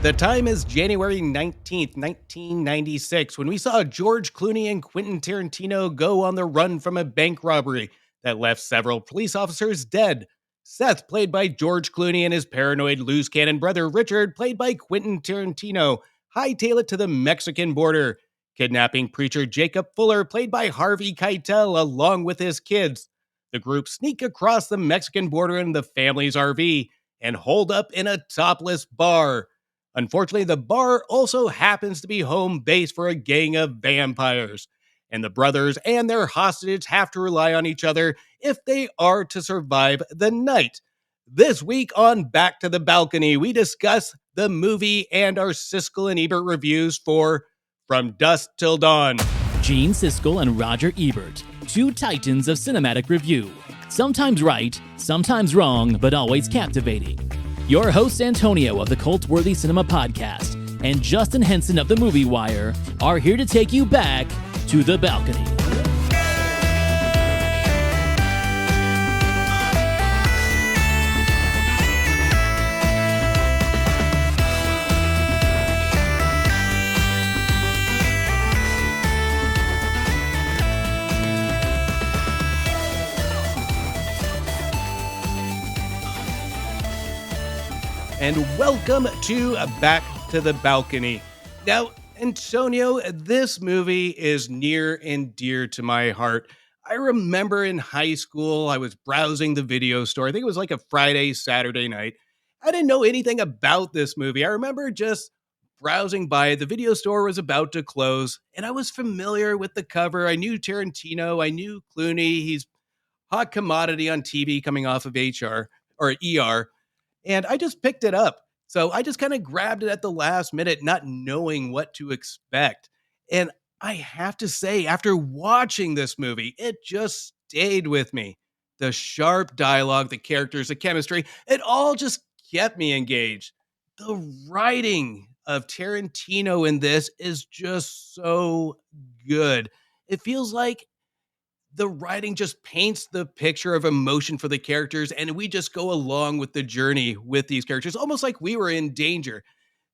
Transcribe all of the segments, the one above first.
The time is January 19th, 1996, when we saw George Clooney and Quentin Tarantino go on the run from a bank robbery that left several police officers dead. Seth, played by George Clooney, and his paranoid loose cannon brother Richard, played by Quentin Tarantino, hightail it to the Mexican border, kidnapping preacher Jacob Fuller, played by Harvey Keitel, along with his kids. The group sneak across the Mexican border in the family's RV and hold up in a topless bar. Unfortunately, the bar also happens to be home base for a gang of vampires, and the brothers and their hostage have to rely on each other if they are to survive the night. This week on Back to the Balcony, we discuss the movie and our Siskel and Ebert reviews for From Dusk Till Dawn. Gene Siskel and Roger Ebert, two titans of cinematic review. Sometimes right, sometimes wrong, but always captivating. Your hosts Antonio of the Cult-Worthy Cinema Podcast and Justin Henson of the Movie Wire are here to take you back to the balcony. And welcome to Back to the Balcony. Now, Antonio, this movie is near and dear to my heart. I remember in high school, I was browsing the video store. I think it was like a Friday, Saturday night. I didn't know anything about this movie. I remember just browsing by. The video store was about to close, and I was familiar with the cover. I knew Tarantino. I knew Clooney. He's hot commodity on TV coming off of HR or ER. And I just picked it up. So I just kind of grabbed it at the last minute, not knowing what to expect. And I have to say, after watching this movie, it just stayed with me. The sharp dialogue, the characters, the chemistry, it all just kept me engaged. The writing of Tarantino in this is just so good. It feels like the writing just paints the picture of emotion for the characters, and we just go along with the journey with these characters, almost like we were in danger.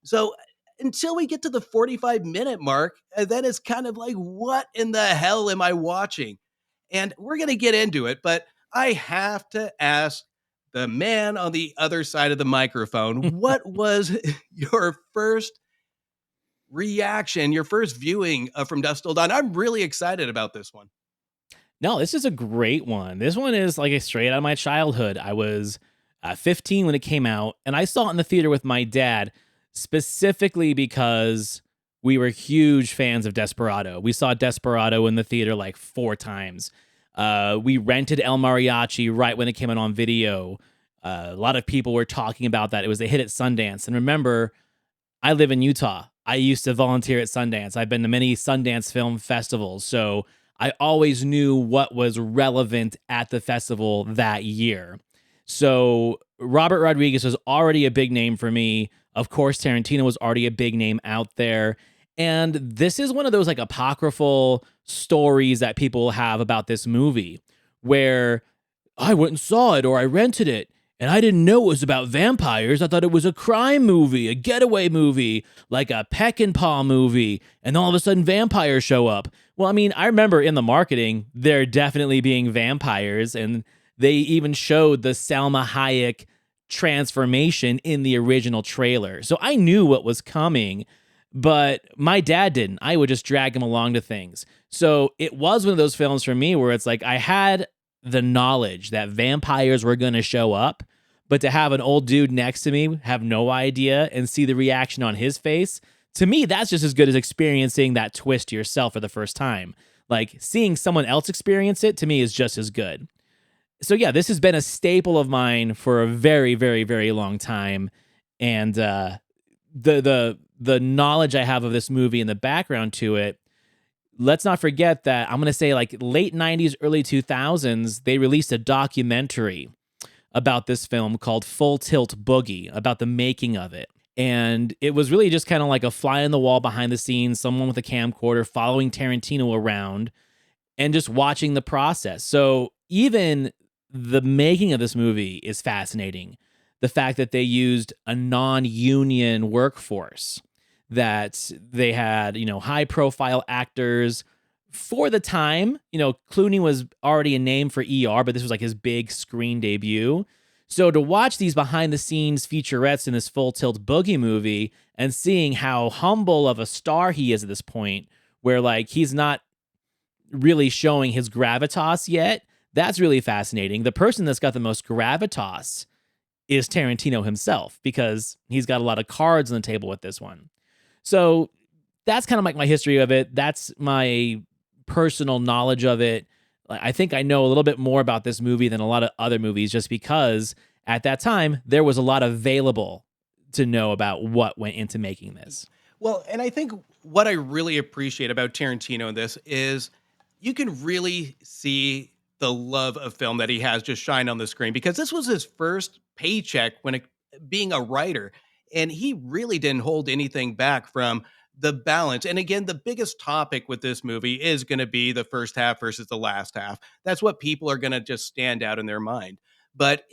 So until we get to the 45-minute mark, then it's kind of like, what in the hell am I watching? And we're going to get into it, but I have to ask the man on the other side of the microphone, what was your first reaction, your first viewing of From Dusk Till Dawn? I'm really excited about this one. No, this is a great one. This one is like a straight out of my childhood. I was 15 when it came out, and I saw it in the theater with my dad, specifically because we were huge fans of Desperado. We saw Desperado in the theater like 4 times. We rented El Mariachi right when it came out on video. A lot of people were talking about that. It was a hit at Sundance. And remember, I live in Utah. I used to volunteer at Sundance. I've been to many Sundance film festivals, so I always knew what was relevant at the festival that year. So Robert Rodriguez was already a big name for me. Of course, Tarantino was already a big name out there. And this is one of those like apocryphal stories that people have about this movie where I went and saw it or I rented it and I didn't know it was about vampires. I thought it was a crime movie, a getaway movie, like a Peck and Paw movie. And all of a sudden vampires show up. Well, I mean, I remember in the marketing, there definitely being vampires, and they even showed the Salma Hayek transformation in the original trailer. So I knew what was coming, but my dad didn't. I would just drag him along to things. So it was one of those films for me where it's like I had the knowledge that vampires were going to show up, but to have an old dude next to me have no idea and see the reaction on his face, to me, that's just as good as experiencing that twist yourself for the first time. Like, seeing someone else experience it, to me, is just as good. So yeah, this has been a staple of mine for a very, very, very long time. And the knowledge I have of this movie and the background to it, let's not forget that I'm going to say like late 90s, early 2000s, they released a documentary about this film called Full Tilt Boogie, about the making of it. And it was really just kind of like a fly on the wall behind the scenes, someone with a camcorder following Tarantino around and just watching the process. So even the making of this movie is fascinating. the fact that they used a non-union workforce, that they had, high profile actors for the time. Clooney was already a name for ER, but this was like his big screen debut. So to watch these behind the scenes featurettes in this Full Tilt Boogie movie and seeing how humble of a star he is at this point, where like he's not really showing his gravitas yet, that's really fascinating. The person that's got the most gravitas is Tarantino himself, because he's got a lot of cards on the table with this one. So that's kind of like my history of it. That's my personal knowledge of it. I think I know a little bit more about this movie than a lot of other movies, just because at that time there was a lot available to know about what went into making this. Well, and I think what I really appreciate about Tarantino in this is you can really see the love of film that he has just shine on the screen, because this was his first paycheck being a writer, and he really didn't hold anything back from the balance. And again, the biggest topic with this movie is going to be the first half versus the last half. That's what people are going to just stand out in their mind. But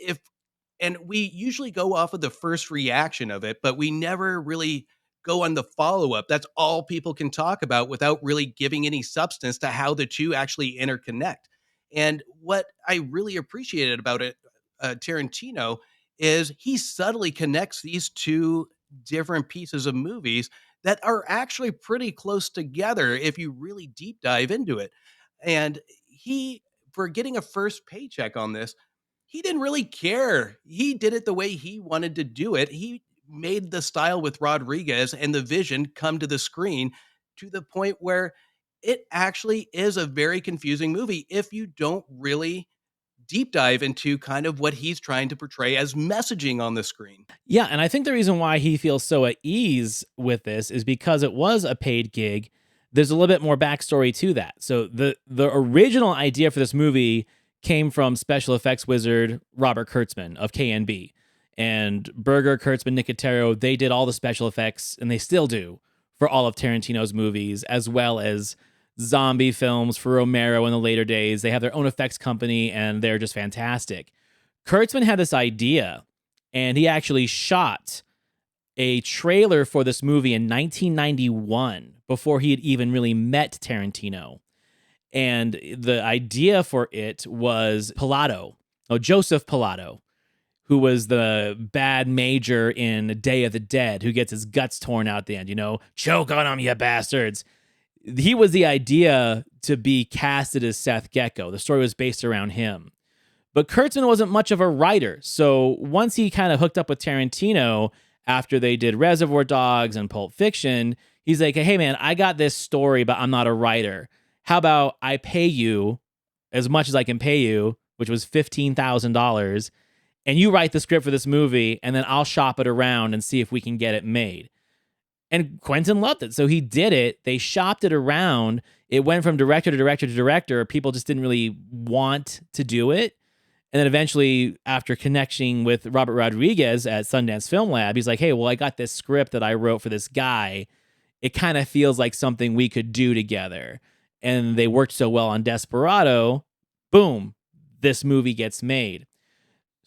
and we usually go off of the first reaction of it, but we never really go on the follow up. That's all people can talk about without really giving any substance to how the two actually interconnect. And what I really appreciated about it, Tarantino, is he subtly connects these two different pieces of movies that are actually pretty close together if you really deep dive into it. And he, for getting a first paycheck on this, he didn't really care. He did it the way he wanted to do it. He made the style with Rodriguez and the vision come to the screen to the point where it actually is a very confusing movie if you don't really deep dive into kind of what he's trying to portray as messaging on the screen. Yeah, and I think the reason why he feels so at ease with this is because it was a paid gig. There's a little bit more backstory to that. So the original idea for this movie came from special effects wizard Robert Kurtzman of KNB. And Berger, Kurtzman, Nicotero, they did all the special effects, and they still do, for all of Tarantino's movies, as well as zombie films for Romero in the later days. They have their own effects company, and they're just fantastic. Kurtzman had this idea, and he actually shot a trailer for this movie in 1991 before he had even really met Tarantino. And the idea for it was Joseph Pilato, who was the bad major in Day of the Dead, who gets his guts torn out at the end, choke on them, you bastards. He was the idea to be casted as Seth Gecko. The story was based around him. But Kurtzman wasn't much of a writer. So once he kind of hooked up with Tarantino after they did Reservoir Dogs and Pulp Fiction, he's like, hey man, I got this story, but I'm not a writer. How about I pay you as much as I can pay you, which was $15,000, and you write the script for this movie, and then I'll shop it around and see if we can get it made. And Quentin loved it. So he did it. They shopped it around. It went from director to director to director. People just didn't really want to do it. And then eventually, after connecting with Robert Rodriguez at Sundance Film Lab, he's like, hey, well, I got this script that I wrote for this guy. It kind of feels like something we could do together. And they worked so well on Desperado. Boom, this movie gets made.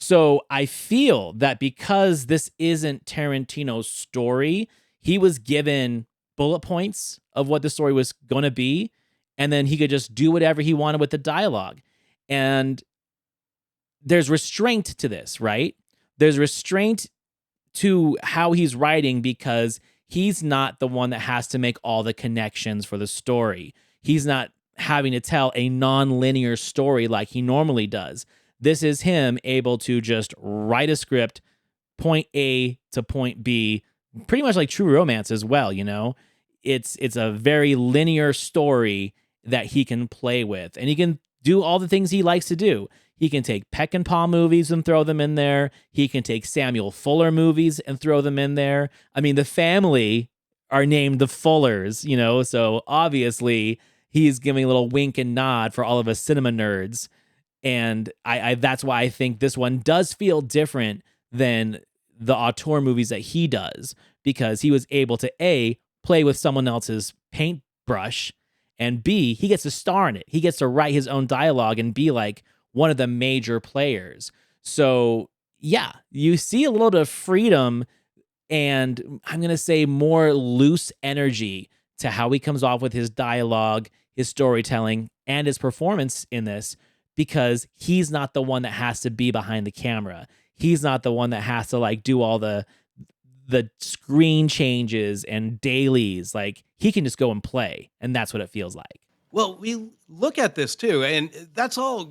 So I feel that because this isn't Tarantino's story, he was given bullet points of what the story was going to be, and then he could just do whatever he wanted with the dialogue. And there's restraint to this, right? There's restraint to how he's writing because he's not the one that has to make all the connections for the story. He's not having to tell a non-linear story like he normally does. This is him able to just write a script, point A to point B, pretty much like True Romance as well, It's a very linear story that he can play with, and he can do all the things he likes to do. He can take Peckinpah movies and throw them in there. He can take Samuel Fuller movies and throw them in there. I mean, the family are named the Fullers, so obviously he's giving a little wink and nod for all of us cinema nerds. And I that's why I think this one does feel different than the auteur movies that he does, because he was able to A, play with someone else's paintbrush, and B, he gets to star in it. He gets to write his own dialogue and be like one of the major players. So yeah, you see a little bit of freedom and I'm going to say more loose energy to how he comes off with his dialogue, his storytelling, and his performance in this because he's not the one that has to be behind the camera. He's not the one that has to like do all the screen changes and dailies. Like he can just go and play, and that's what it feels like. Well, we look at this too, and that's all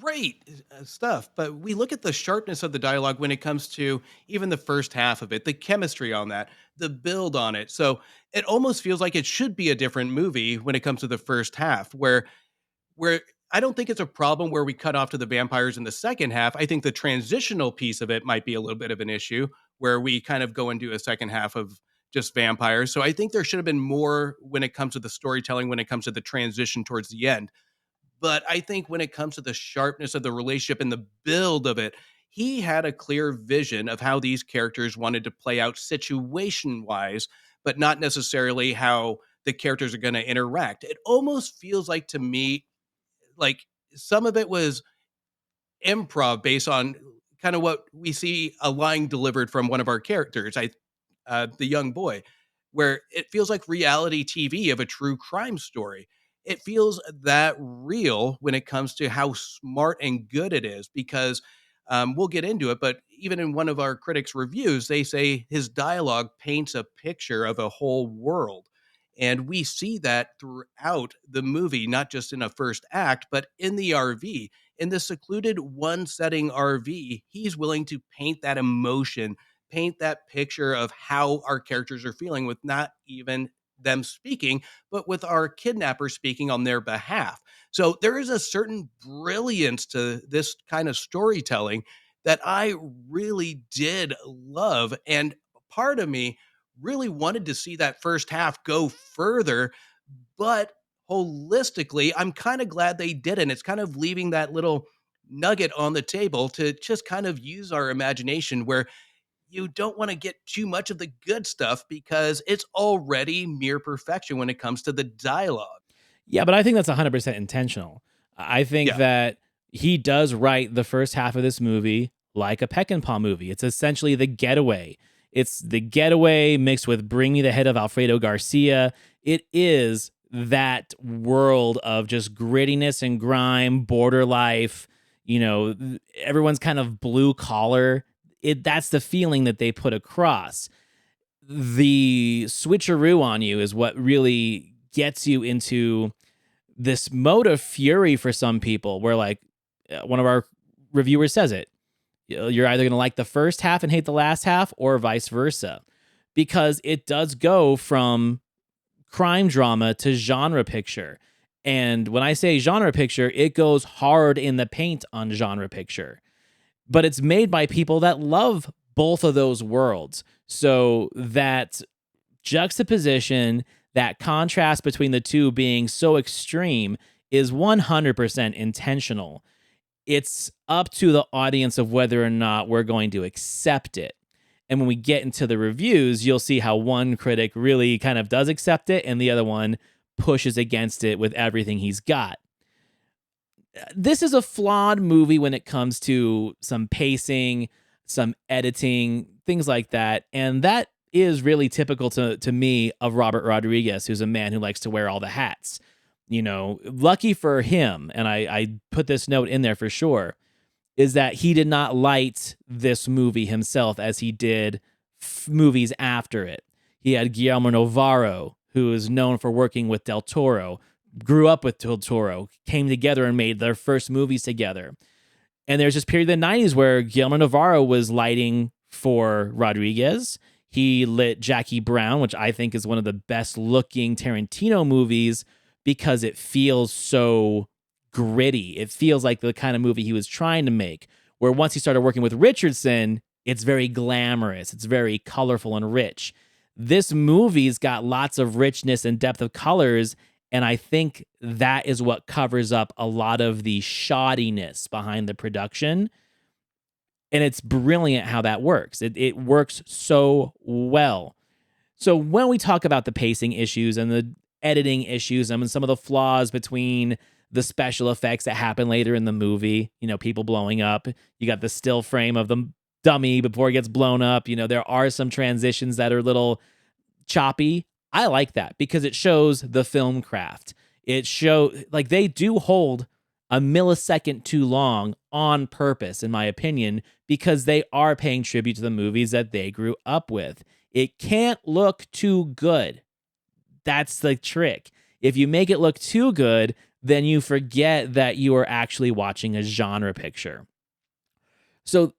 great stuff. But we look at the sharpness of the dialogue when it comes to even the first half of it, the chemistry on that, the build on it. So it almost feels like it should be a different movie when it comes to the first half, where I don't think it's a problem where we cut off to the vampires in the second half. I think the transitional piece of it might be a little bit of an issue where we kind of go into a second half of just vampires. So I think there should have been more when it comes to the storytelling, when it comes to the transition towards the end. But I think when it comes to the sharpness of the relationship and the build of it, he had a clear vision of how these characters wanted to play out situation wise, but not necessarily how the characters are going to interact. It almost feels like to me like some of it was improv based on kind of what we see a line delivered from one of our characters, the young boy, where it feels like reality TV of a true crime story. It feels that real when it comes to how smart and good it is because we'll get into it, but even in one of our critics' reviews, they say his dialogue paints a picture of a whole world. And we see that throughout the movie, not just in a first act, but in the RV. In the secluded one setting RV, he's willing to paint that emotion, paint that picture of how our characters are feeling with not even them speaking, but with our kidnapper speaking on their behalf. So there is a certain brilliance to this kind of storytelling that I really did love. And part of me really wanted to see that first half go further, but holistically, I'm kind of glad they didn't. It's kind of leaving that little nugget on the table to just kind of use our imagination where you don't want to get too much of the good stuff because it's already mere perfection when it comes to the dialogue. Yeah, but I think that's 100% intentional. I think Yeah. that he does write the first half of this movie like a Peck and Paw movie. It's essentially The Getaway. It's The Getaway mixed with Bring Me the Head of Alfredo Garcia. It is that world of just grittiness and grime, border life. You know, everyone's kind of blue collar. That's the feeling that they put across. The switcheroo on you is what really gets you into this mode of fury for some people where like one of our reviewers says it, you're either going to like the first half and hate the last half or vice versa, because it does go from crime drama to genre picture. And when I say genre picture, it goes hard in the paint on genre picture, but it's made by people that love both of those worlds. So that juxtaposition, that contrast between the two being so extreme is 100% intentional. It's up to the audience of whether or not we're going to accept it. And when we get into the reviews, you'll see how one critic really kind of does accept it and the other one pushes against it with everything he's got. This is a flawed movie when it comes to some pacing, some editing, things like that. And that is really typical to me of Robert Rodriguez, who's a man who likes to wear all the hats. You know, lucky for him, and I put this note in there for sure, is that he did not light this movie himself as he did movies after it. He had Guillermo Navarro, who is known for working with Del Toro, grew up with Del Toro, came together and made their first movies together. And there's this period in the 90s where Guillermo Navarro was lighting for Rodriguez. He lit Jackie Brown, which I think is one of the best looking Tarantino movies because it feels so gritty. It feels like the kind of movie he was trying to make, where once he started working with Richardson, it's very glamorous. It's very colorful and rich. This movie's got lots of richness and depth of colors, and I think that is what covers up a lot of the shoddiness behind the production. And it's brilliant how that works. It works so well. So when we talk about the pacing issues and the editing issues and some of the flaws between the special effects that happen later in the movie, you know, people blowing up, you got the still frame of dummy before it gets blown up. There are some transitions that are a little choppy. I like that because it shows the film craft. It like they do hold a millisecond too long on purpose, in my opinion, because they are paying tribute to the movies that they grew up with. It can't look too good. That's the trick. If you make it look too good, then you forget that you are actually watching a genre picture. So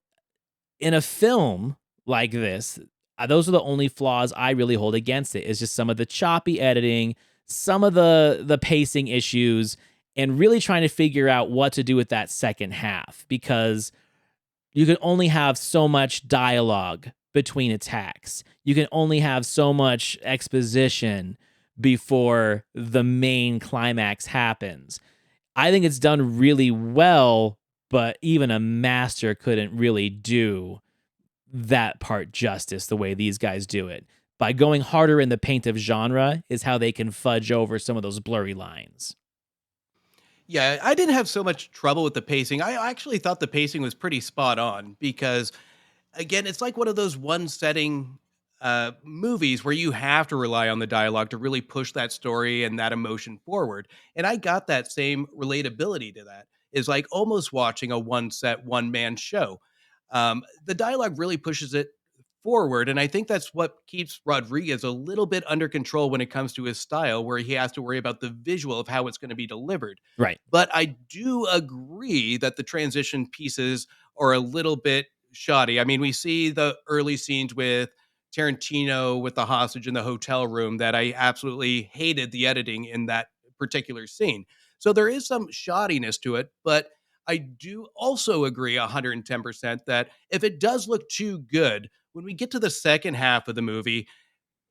in a film like this, those are the only flaws I really hold against it. Is just some of the choppy editing, some of the pacing issues, and really trying to figure out what to do with that second half, because you can only have so much dialogue between attacks. You can only have so much exposition before the main climax happens. I think it's done really well, but even a master couldn't really do that part justice the way these guys do it. By going harder in the paint of genre is how they can fudge over some of those blurry lines. Yeah, I didn't have so much trouble with the pacing. I actually thought the pacing was pretty spot on because, again, it's like one of those one setting movies where you have to rely on the dialogue to really push that story and that emotion forward. And I got that same relatability to that. Is like almost watching a one set, one man show. The dialogue really pushes it forward. And I think that's what keeps Rodriguez a little bit under control when it comes to his style, where he has to worry about the visual of how it's going to be delivered. Right. But I do agree that the transition pieces are a little bit shoddy. I mean, we see the early scenes with Tarantino with the hostage in the hotel room that I absolutely hated the editing in that particular scene. So there is some shoddiness to it, but I do also agree 110% that if it does look too good, when we get to the second half of the movie,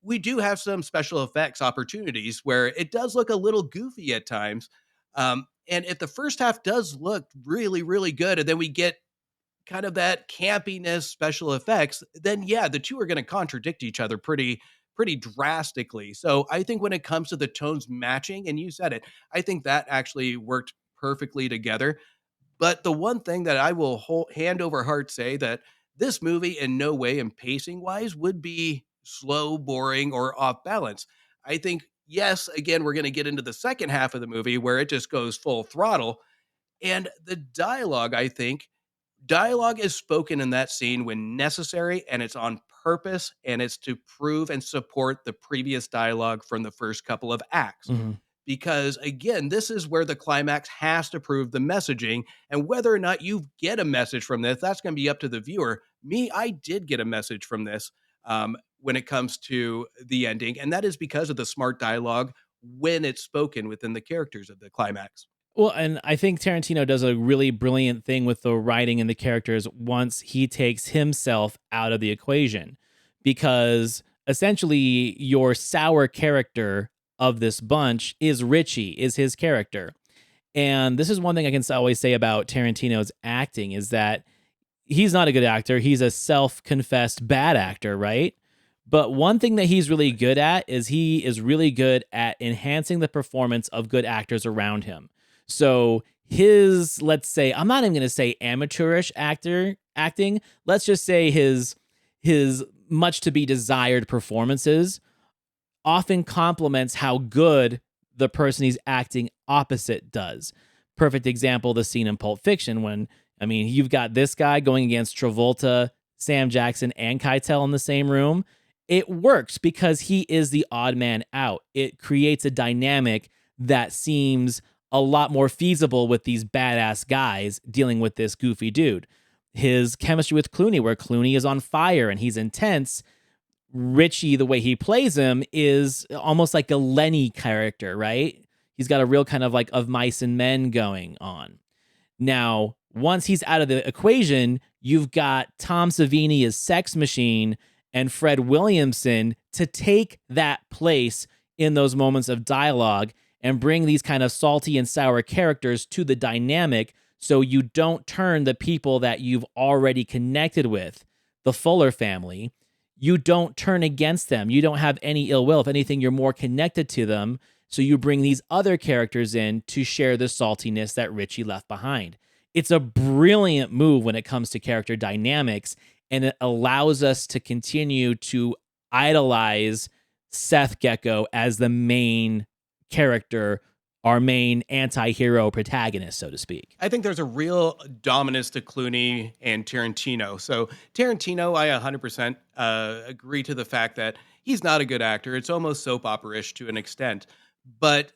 we do have some special effects opportunities where it does look a little goofy at times. And if the first half does look really, really good, and then we get kind of that campiness special effects, then yeah, the two are going to contradict each other pretty drastically. So I think when it comes to the tones matching, and you said it, I think that actually worked perfectly together. But the one thing that I will hand over heart say that this movie in no way in pacing wise would be slow, boring, or off balance. I think, yes, again, we're going to get into the second half of the movie where it just goes full throttle. And the dialogue, I think, dialogue is spoken in that scene when necessary and it's on purpose and it's to prove and support the previous dialogue from the first couple of acts. Mhm. Because again, this is where the climax has to prove the messaging, and whether or not you get a message from this, that's going to be up to the viewer. Me, I did get a message from this when it comes to the ending, and that is because of the smart dialogue when it's spoken within the characters of the climax. Well, and I think Tarantino does a really brilliant thing with the writing and the characters once he takes himself out of the equation. Because essentially, your sour character of this bunch is Richie, is his character. And this is one thing I can always say about Tarantino's acting is that he's not a good actor. He's a self-confessed bad actor, right? But one thing that he's really good at is he is really good at enhancing the performance of good actors around him. So his, let's say, I'm not even going to say amateurish acting. Let's just say his much to be desired performances often complements how good the person he's acting opposite does. Perfect example, the scene in Pulp Fiction when, I mean, you've got this guy going against Travolta, Sam Jackson, and Keitel in the same room. It works because he is the odd man out. It creates a dynamic that seems a lot more feasible with these badass guys dealing with this goofy dude. His chemistry with Clooney, where Clooney is on fire and he's intense, Richie, the way he plays him, is almost like a Lenny character, right? He's got a real kind of like of mice and men going on. Now, once he's out of the equation, you've got Tom Savini as Sex Machine and Fred Williamson to take that place in those moments of dialogue and bring these kind of salty and sour characters to the dynamic so you don't turn the people that you've already connected with, the Fuller family, you don't turn against them. You don't have any ill will. If anything, you're more connected to them. So you bring these other characters in to share the saltiness that Richie left behind. It's a brilliant move when it comes to character dynamics, and it allows us to continue to idolize Seth Gecko as the main character, our main anti-hero protagonist, so to speak. I think there's a real dominance to Clooney and Tarantino. So Tarantino, I 100% agree to the fact that he's not a good actor. It's almost soap opera-ish to an extent, but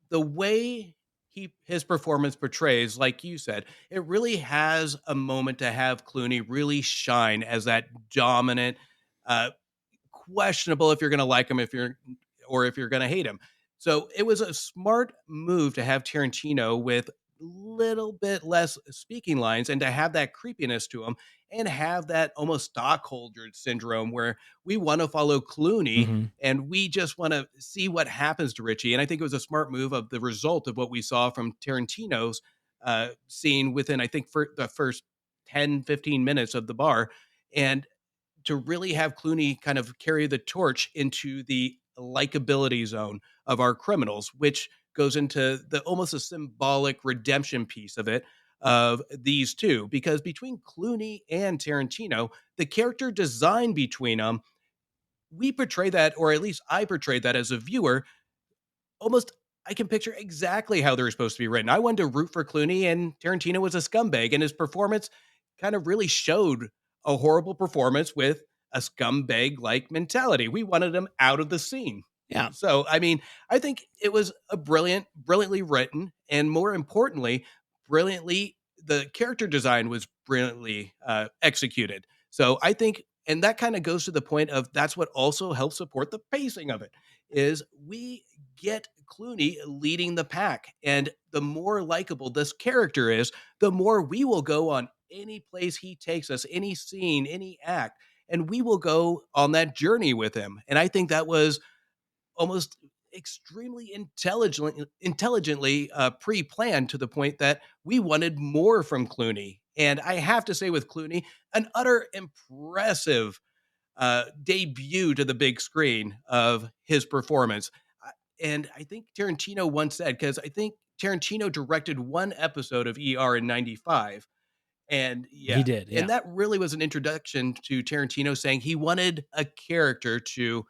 the way his performance portrays, like you said, it really has a moment to have Clooney really shine as that dominant, uh, questionable if you're going to like him, if you're going to hate him. So it was a smart move to have Tarantino with little bit less speaking lines and to have that creepiness to him and have that almost stockholder syndrome where we want to follow Clooney Mm-hmm. and we just want to see what happens to Richie. And I think it was a smart move of the result of what we saw from Tarantino's scene within, I think, for the first 10-15 minutes of the bar. And to really have Clooney kind of carry the torch into the likability zone of our criminals, which goes into the almost a symbolic redemption piece of it of these two. Because between Clooney and Tarantino, the character design between them, we portray that, or at least I portrayed that as a viewer, almost I can picture exactly how they're supposed to be written. I wanted to root for Clooney, and Tarantino was a scumbag, and his performance kind of really showed a horrible performance with a scumbag like mentality. We wanted him out of the scene. Yeah. So, I mean, I think it was a brilliantly written, and more importantly, brilliantly, the character design was brilliantly executed. So, I think, and that kind of goes to the point of that's what also helps support the pacing of it is we get Clooney leading the pack. And the more likable this character is, the more we will go on any place he takes us, any scene, any act, and we will go on that journey with him. And I think that was almost extremely intelligently pre-planned to the point that we wanted more from Clooney. And I have to say with Clooney, an utter impressive debut to the big screen of his performance. And I think Tarantino once said, because I think Tarantino directed one episode of ER in 95. And He yeah, did. and Yeah. that really was an introduction to Tarantino saying he wanted a character to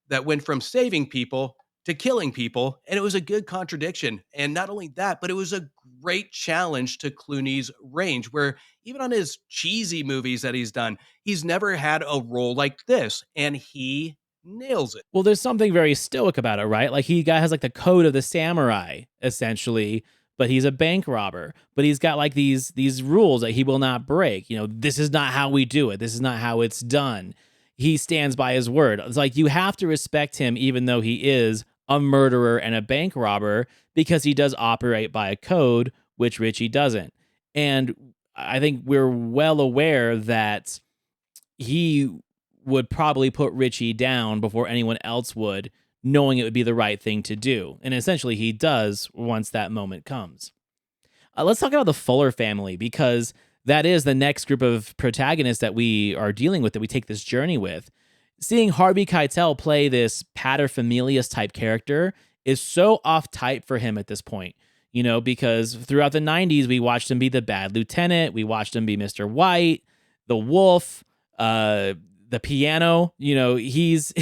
that went from saving people to killing people. And it was a good contradiction. And not only that, but it was a great challenge to Clooney's range, where even on his cheesy movies that he's done, he's never had a role like this. And he nails it. Well, there's something very stoic about it, right? Like he guy has like the code of the samurai, essentially, but he's a bank robber. But he's got like these rules that he will not break. You know, this is not how we do it. This is not how it's done. He stands by his word. It's like you have to respect him, even though he is a murderer and a bank robber, because he does operate by a code, which Richie doesn't. And I think we're well aware that he would probably put Richie down before anyone else would, knowing it would be the right thing to do. And essentially, he does once that moment comes. Let's talk about the Fuller family, because that is the next group of protagonists that we are dealing with, that we take this journey with. Seeing Harvey Keitel play this paterfamilias type character is so off type for him at this point. You know, because throughout the 90s, we watched him be the bad lieutenant. We watched him be Mr. White, the wolf, the piano. You know, he's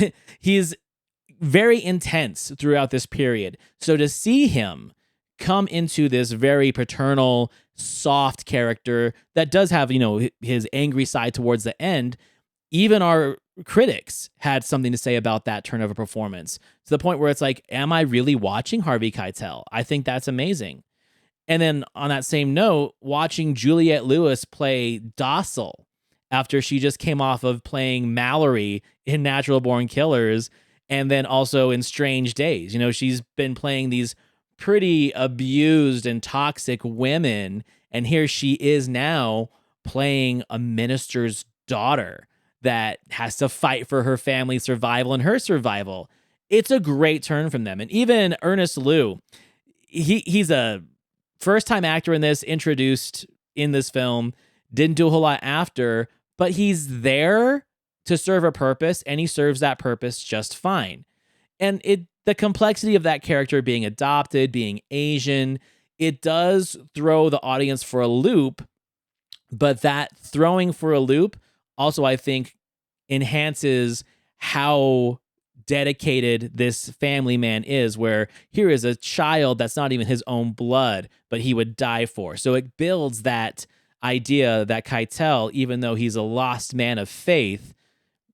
very intense throughout this period. So to see him come into this very paternal, soft character that does have, you know, his angry side towards the end, even our critics had something to say about that turn of a performance, to the point where it's like, am I really watching Harvey Keitel? I think that's amazing. And then on that same note, watching Juliette Lewis play Docile after she just came off of playing Mallory in Natural Born Killers, and then also in Strange Days. You know, she's been playing these pretty abused and toxic women, and here she is now playing a minister's daughter that has to fight for her family's survival and her survival. It's a great turn from them. And even Ernest Liu, he's a first-time actor in this, introduced in this film, didn't do a whole lot after, but he's there to serve a purpose, and he serves that purpose just fine. And the complexity of that character being adopted, being Asian, it does throw the audience for a loop, but that throwing for a loop also I think enhances how dedicated this family man is, where here is a child that's not even his own blood, but he would die for. So it builds that idea that Keitel, even though he's a lost man of faith,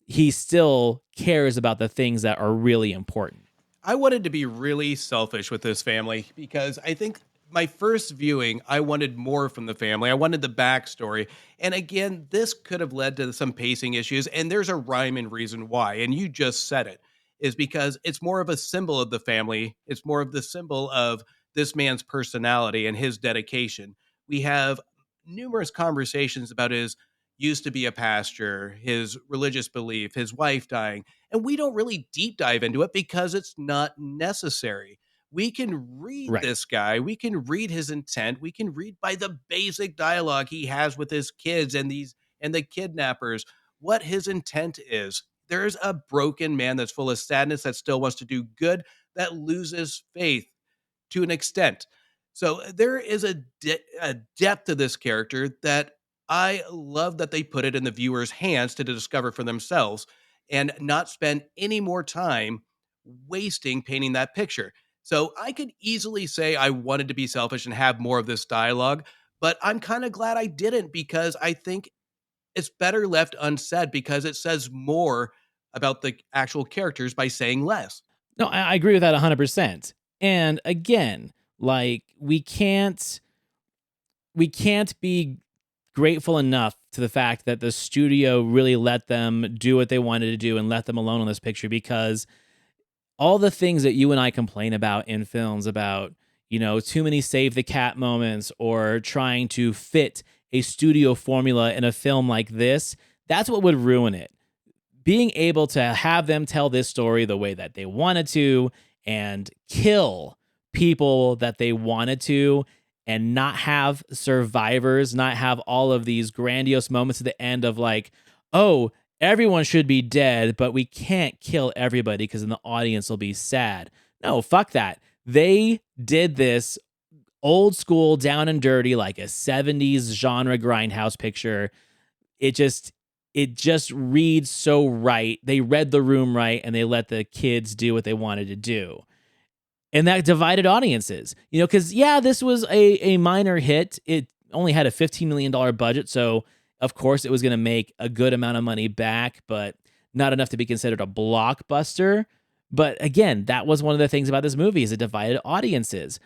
he still cares about the things that are really important. I wanted to be really selfish with this family because I think my first viewing, I wanted more from the family. I wanted the backstory. And again, this could have led to some pacing issues. And there's a rhyme and reason why. And you just said it is because it's more of a symbol of the family. It's more of the symbol of this man's personality and his dedication. We have numerous conversations about his used to be a pastor, his religious belief, his wife dying, and we don't really deep dive into it because it's not necessary. We can read Right. this guy, we can read his intent, we can read by the basic dialogue he has with his kids and the kidnappers what his intent is. There's a broken man that's full of sadness that still wants to do good that loses faith to an extent. So there is a depth to this character that I love that they put it in the viewer's hands to discover for themselves and not spend any more time wasting painting that picture. So I could easily say I wanted to be selfish and have more of this dialogue, but I'm kind of glad I didn't because I think it's better left unsaid because it says more about the actual characters by saying less. No, I agree with that 100%. And again, like we can't be grateful enough to the fact that the studio really let them do what they wanted to do and let them alone on this picture, because all the things that you and I complain about in films about, too many save the cat moments or trying to fit a studio formula in a film like this, that's what would ruin it. Being able to have them tell this story the way that they wanted to and kill people that they wanted to, and not have survivors, not have all of these grandiose moments at the end of like, oh, everyone should be dead, but we can't kill everybody because then the audience will be sad. No, fuck that. They did this old school, down and dirty, like a 70s genre grindhouse picture. It just reads so right. They read the room right and they let the kids do what they wanted to do. And that divided audiences, because yeah, this was a minor hit. It only had a $15 million budget. So of course it was going to make a good amount of money back, but not enough to be considered a blockbuster. But again, that was one of the things about this movie is it divided audiences.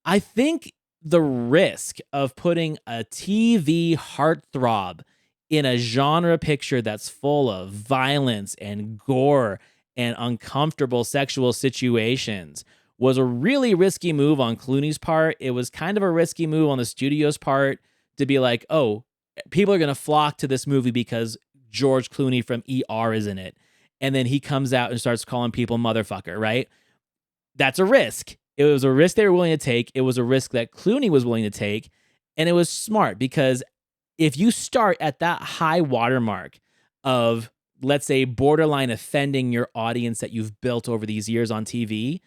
I think the risk of putting a TV heartthrob in a genre picture that's full of violence and gore and uncomfortable sexual situations was a really risky move on Clooney's part. It was kind of a risky move on the studio's part to be like, oh, people are going to flock to this movie because George Clooney from ER is in it. And then he comes out and starts calling people motherfucker, right? That's a risk. It was a risk they were willing to take. It was a risk that Clooney was willing to take. And it was smart because if you start at that high watermark of, let's say, borderline offending your audience that you've built over these years on TV,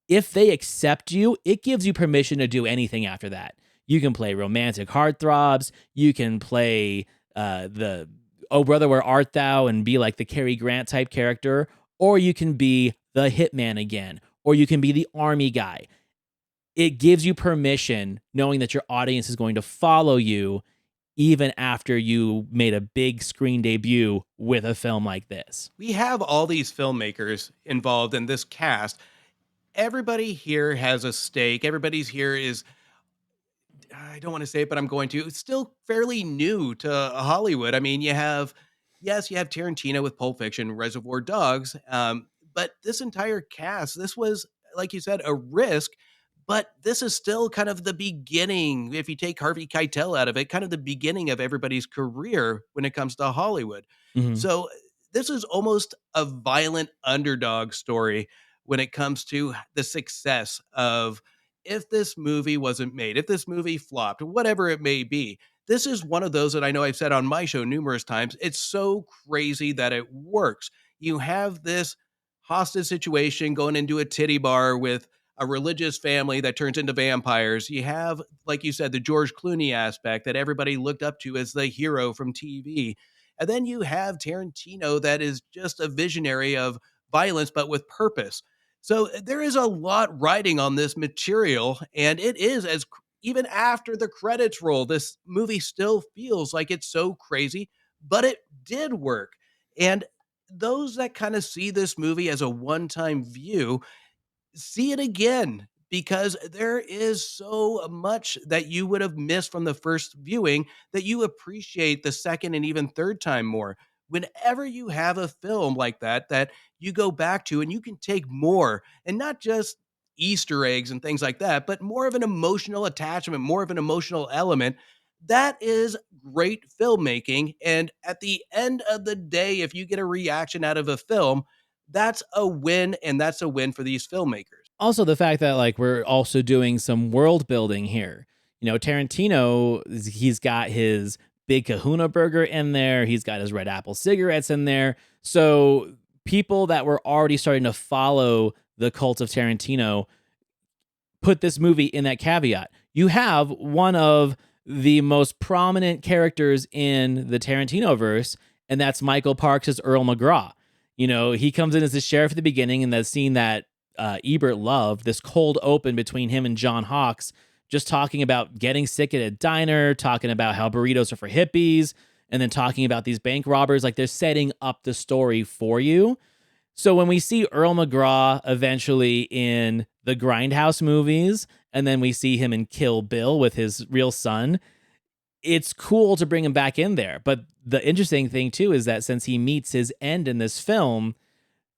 if they accept you, it gives you permission to do anything after that. You can play romantic heartthrobs. You can play the "Oh brother, where art thou?" and be like the Cary Grant type character, or you can be the hitman again, or you can be the army guy. It gives you permission, knowing that your audience is going to follow you even after you made a big screen debut with a film like this. We have all these filmmakers involved in this cast. Everybody here has a stake. Everybody's here is, I don't want to say it, but I'm going to. It's still fairly new to Hollywood. I mean, yes, you have Tarantino with Pulp Fiction, Reservoir Dogs, but this entire cast, this was, like you said, a risk. But this is still kind of the beginning. If you take Harvey Keitel out of it, kind of the beginning of everybody's career when it comes to Hollywood. Mhm. So this is almost a violent underdog story when it comes to the success of, if this movie wasn't made, if this movie flopped, whatever it may be. This is one of those that I know I've said on my show numerous times. It's so crazy that it works. You have this hostage situation going into a titty bar with a religious family that turns into vampires. You have, like you said, the George Clooney aspect that everybody looked up to as the hero from TV. And then you have Tarantino that is just a visionary of violence, but with purpose. So there is a lot riding on this material, and it is as even after the credits roll, this movie still feels like it's so crazy, but it did work. And those that kind of see this movie as a one time view see it again because there is so much that you would have missed from the first viewing that you appreciate the second and even third time more. Whenever you have a film like that that you go back to and you can take more and not just Easter eggs and things like that, but more of an emotional attachment, more of an emotional element. That is great filmmaking. And at the end of the day, if you get a reaction out of a film, that's a win, and that's a win for these filmmakers. Also, the fact that like we're also doing some world building here. Tarantino, he's got his Big Kahuna burger in there. He's got his Red Apple cigarettes in there. So people that were already starting to follow the cult of Tarantino put this movie in that caveat. You have one of the most prominent characters in the Tarantino verse, and that's Michael Parks as Earl McGraw. He comes in as the sheriff at the beginning, and the scene that Ebert loved, this cold open between him and John Hawkes, just talking about getting sick at a diner, talking about how burritos are for hippies, and then talking about these bank robbers. Like, they're setting up the story for you. So when we see Earl McGraw eventually in the Grindhouse movies, and then we see him in Kill Bill with his real son, it's cool to bring him back in there. But the interesting thing, too, is that since he meets his end in this film,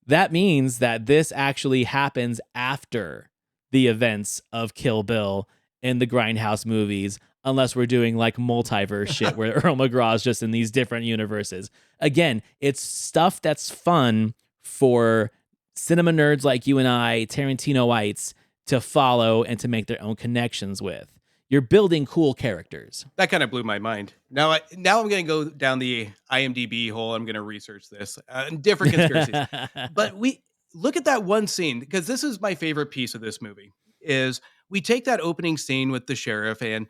that means that this actually happens after the events of Kill Bill in the Grindhouse movies, unless we're doing like multiverse shit where Earl McGraw is just in these different universes. Again, it's stuff that's fun for cinema nerds like you and I, Tarantinoites, to follow and to make their own connections with. You're building cool characters. That kind of blew my mind. Now I'm going to go down the IMDb hole. I'm going to research this different conspiracies. But we look at that one scene, because this is my favorite piece of this movie. Is we take that opening scene with the sheriff, and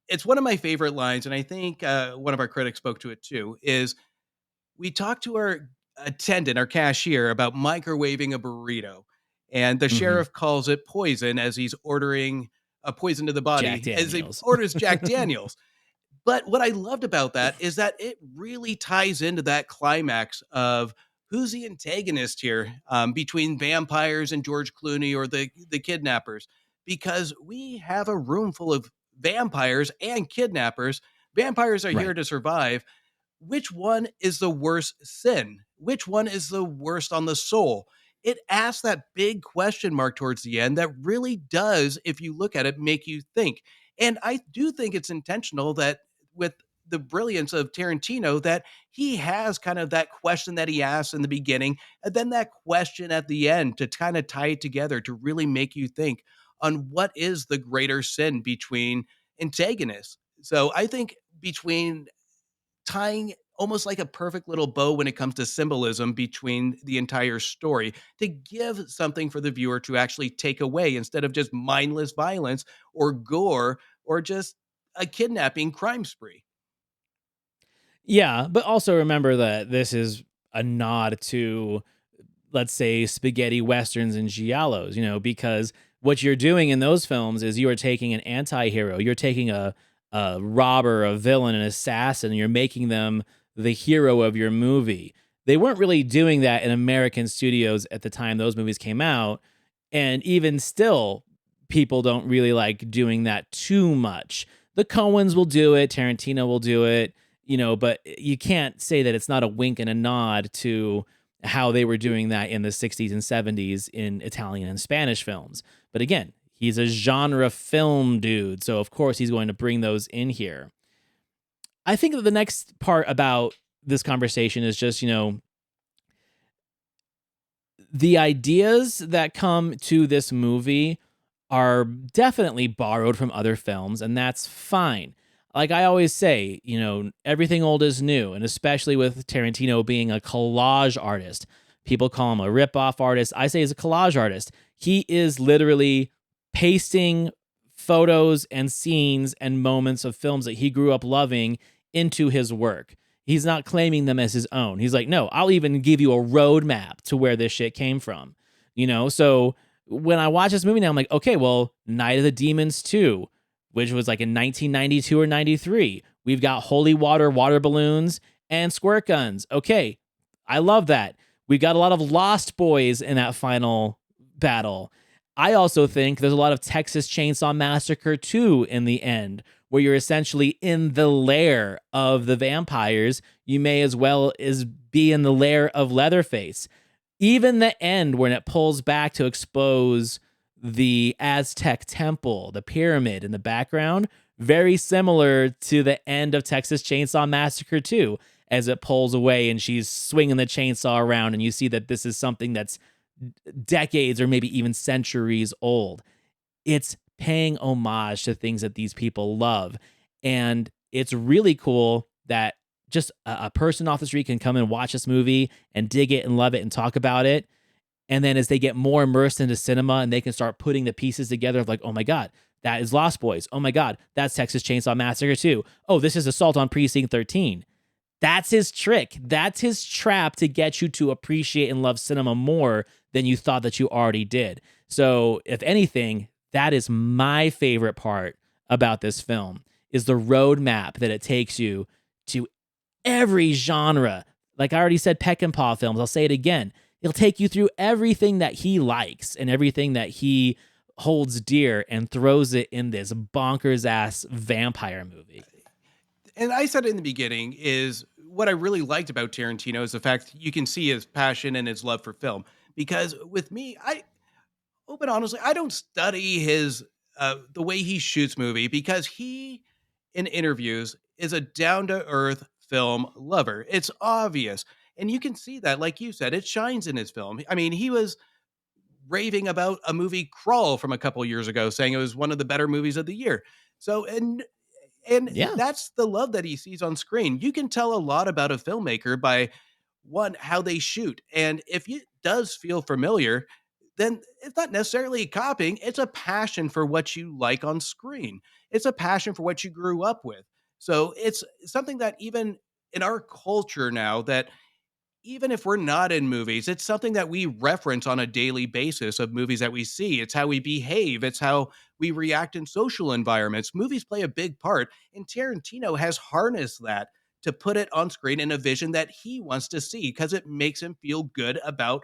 it's one of my favorite lines, and I think one of our critics spoke to it too. Is we talk to our attendant, our cashier, about microwaving a burrito, and the sheriff calls it poison as he's ordering a poison to the Jack body as he Daniels. orders Jack Daniels. But what I loved about that is that it really ties into that climax of who's the antagonist here, between vampires and George Clooney or the kidnappers, because we have a room full of vampires and kidnappers. Vampires are here Right. to survive. Which one is the worst sin? Which one is the worst on the soul? It asks that big question mark towards the end that really does, if you look at it, make you think. And I do think it's intentional that with the brilliance of Tarantino, that he has kind of that question that he asks in the beginning, and then that question at the end to kind of tie it together to really make you think on what is the greater sin between antagonists. So I think between tying almost like a perfect little bow when it comes to symbolism between the entire story to give something for the viewer to actually take away instead of just mindless violence or gore or just a kidnapping crime spree. Yeah, but also remember that this is a nod to, let's say, spaghetti westerns and giallos, because what you're doing in those films is you are taking an anti-hero, you're taking a robber, a villain, an assassin, and you're making them the hero of your movie. They weren't really doing that in American studios at the time those movies came out, and even still, people don't really like doing that too much. The Coens will do it, Tarantino will do it, but you can't say that it's not a wink and a nod to how they were doing that in the 60s and 70s in Italian and Spanish films. But again, he's a genre film dude, so of course he's going to bring those in here. I think that the next part about this conversation is just, the ideas that come to this movie are definitely borrowed from other films, and that's fine. Like I always say, everything old is new, and especially with Tarantino being a collage artist. People call him a rip-off artist. I say he's a collage artist. He is literally pasting photos and scenes and moments of films that he grew up loving into his work. He's not claiming them as his own. He's like, no, I'll even give you a roadmap to where this shit came from. So when I watch this movie now, I'm like, okay, well, Night of the Demons 2, which was like in 1992 or 93. We've got holy water balloons, and squirt guns. Okay, I love that. We got a lot of Lost Boys in that final battle. I also think there's a lot of Texas Chainsaw Massacre 2 in the end, where you're essentially in the lair of the vampires. You may as well as be in the lair of Leatherface. Even the end when it pulls back to expose the Aztec temple, the pyramid in the background, very similar to the end of Texas Chainsaw Massacre 2, as it pulls away and she's swinging the chainsaw around, and you see that this is something that's decades or maybe even centuries old. It's paying homage to things that these people love. And it's really cool that just a person off the street can come and watch this movie and dig it and love it and talk about it. And then as they get more immersed into cinema and they can start putting the pieces together of like, oh my God, that is Lost Boys. Oh my God, that's Texas Chainsaw Massacre 2. Oh, this is Assault on Precinct 13. That's his trick. That's his trap to get you to appreciate and love cinema more than you thought that you already did. So if anything, that is my favorite part about this film, is the roadmap that it takes you to every genre. Like I already said, Peckinpah films, I'll say it again. It'll take you through everything that he likes and everything that he holds dear and throws it in this bonkers ass vampire movie. And I said in the beginning is what I really liked about Tarantino is the fact you can see his passion and his love for film. Because with me, I open honestly, I don't study his the way he shoots movie, because he in interviews is a down to earth film lover. It's obvious. And you can see that, like you said, it shines in his film. I mean, he was raving about a movie Crawl from a couple years ago, saying it was one of the better movies of the year. So and Yeah. that's the love that he sees on screen. You can tell a lot about a filmmaker by one, how they shoot. And if it does feel familiar, then it's not necessarily copying. It's a passion for what you like on screen. It's a passion for what you grew up with. So it's something that even in our culture now, that even if we're not in movies, it's something that we reference on a daily basis of movies that we see. It's how we behave. It's how we react in social environments. Movies play a big part, and Tarantino has harnessed that to put it on screen in a vision that he wants to see, because it makes him feel good about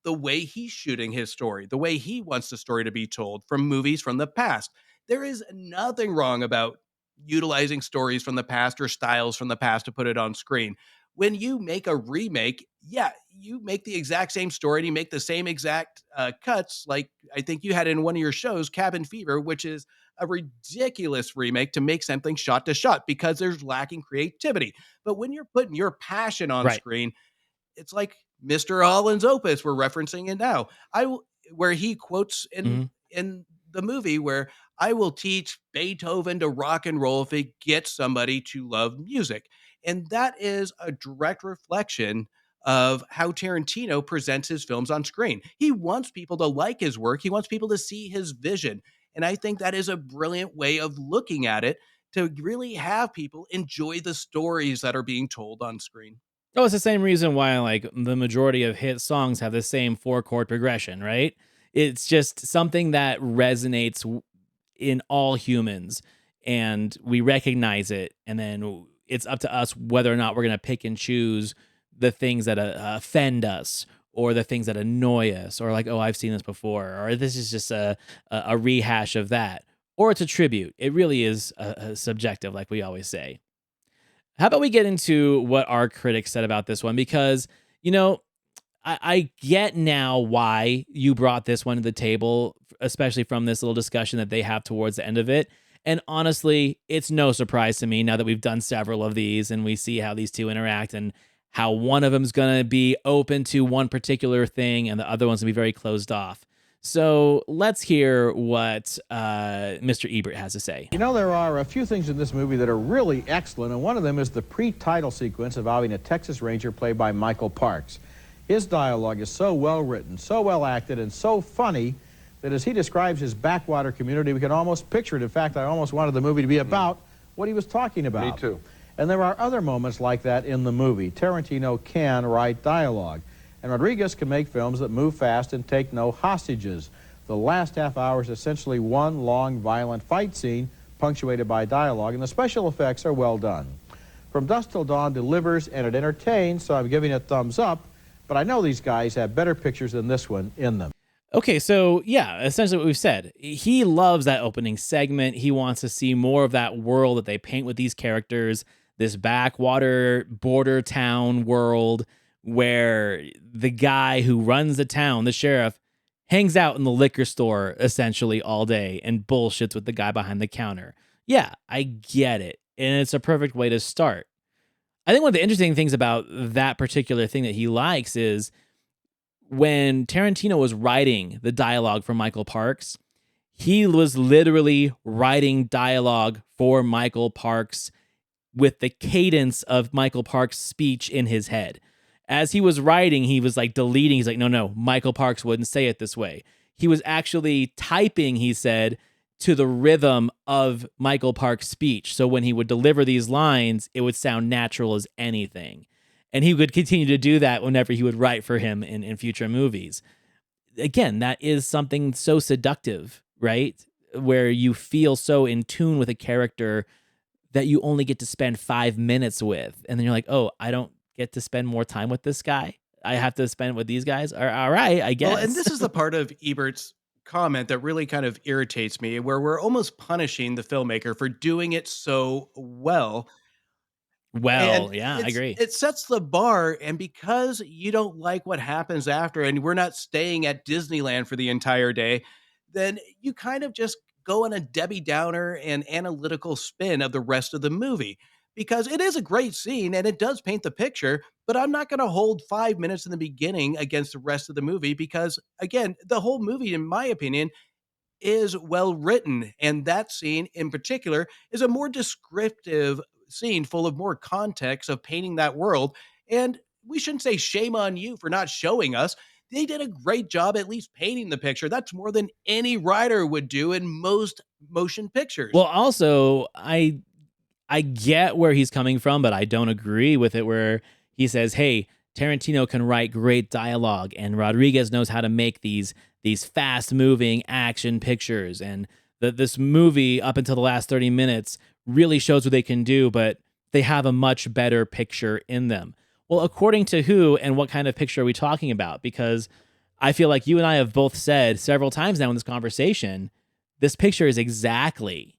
the way he's shooting his story, the way he wants the story to be told from movies from the past. There is nothing wrong about utilizing stories from the past or styles from the past to put it on screen. When you make a remake, yeah, you make the exact same story and you make the same exact cuts. Like I think you had in one of your shows, Cabin Fever, which is a ridiculous remake to make something shot to shot because there's lacking creativity. But when you're putting your passion on Right. screen, it's like Mr. Holland's Opus. We're referencing it now. Where he quotes Mhm. in the movie where I will teach Beethoven to rock and roll if it gets somebody to love music. And that is a direct reflection of how Tarantino presents his films on screen. He wants people to like his work. He wants people to see his vision. And I think that is a brilliant way of looking at it, to really have people enjoy the stories that are being told on screen. Oh, it's the same reason why like the majority of hit songs have the same 4-chord progression, right? It's just something that resonates in all humans, and we recognize it, and then it's up to us whether or not we're going to pick and choose the things that offend us, or the things that annoy us, or like, oh, I've seen this before, or this is just a rehash of that, or it's a tribute. It really is subjective, like we always say. How about we get into what our critics said about this one? Because, you know, I get now why you brought this one to the table, especially from this little discussion that they have towards the end of it. And honestly, it's no surprise to me now that we've done several of these and we see how these two interact and how one of them's going to be open to one particular thing and the other one's going to be very closed off. So let's hear what Mr. Ebert has to say. You know, there are a few things in this movie that are really excellent, and one of them is the pre-title sequence involving a Texas Ranger played by Michael Parks. His dialogue is so well written, so well acted, and so funny that as he describes his backwater community, we can almost picture it. In fact, I almost wanted the movie to be about what he was talking about. Me too. And there are other moments like that in the movie. Tarantino can write dialogue, and Rodriguez can make films that move fast and take no hostages. The last half hour is essentially one long, violent fight scene punctuated by dialogue, and the special effects are well done. From Dusk Till Dawn delivers and it entertains, so I'm giving it thumbs up, but I know these guys have better pictures than this one in them. Okay, so yeah, essentially what we've said. He loves that opening segment. He wants to see more of that world that they paint with these characters, this backwater border town world where the guy who runs the town, the sheriff, hangs out in the liquor store essentially all day and bullshits with the guy behind the counter. Yeah, I get it. And it's a perfect way to start. I think one of the interesting things about that particular thing that he likes is when Tarantino was writing the dialogue for Michael Parks, he was literally writing dialogue for Michael Parks with the cadence of Michael Parks' speech in his head. As he was writing, he was like deleting. He's like, no, Michael Parks wouldn't say it this way. He was actually typing, he said, to the rhythm of Michael Parks' speech. So when he would deliver these lines, it would sound natural as anything. And he would continue to do that whenever he would write for him in future movies. Again, that is something so seductive, right? Where you feel so in tune with a character that you only get to spend 5 minutes with. And then you're like, oh, I don't get to spend more time with this guy. I have to spend with these guys. All right, I guess. Well, and this is the part of Ebert's comment that really kind of irritates me, where we're almost punishing the filmmaker for doing it so well. And Yeah, I agree. it sets the bar, and because you don't like what happens after, and we're not staying at Disneyland for the entire day, then you kind of just go on a Debbie Downer and analytical spin of the rest of the movie. Because it is a great scene and it does paint the picture, but I'm not going to hold 5 minutes in the beginning against the rest of the movie because, again, the whole movie, in my opinion, is well written. And that scene in particular is a more descriptive scene full of more context of painting that world. And we shouldn't say shame on you for not showing us. They did a great job at least painting the picture. That's more than any writer would do in most motion pictures. Well, also, I get where he's coming from, but I don't agree with it where he says, hey, Tarantino can write great dialogue and Rodriguez knows how to make these fast moving action pictures. And this movie up until the last 30 minutes really shows what they can do, but they have a much better picture in them. Well, according to who and what kind of picture are we talking about? Because I feel like you and I have both said several times now in this conversation, this picture is exactly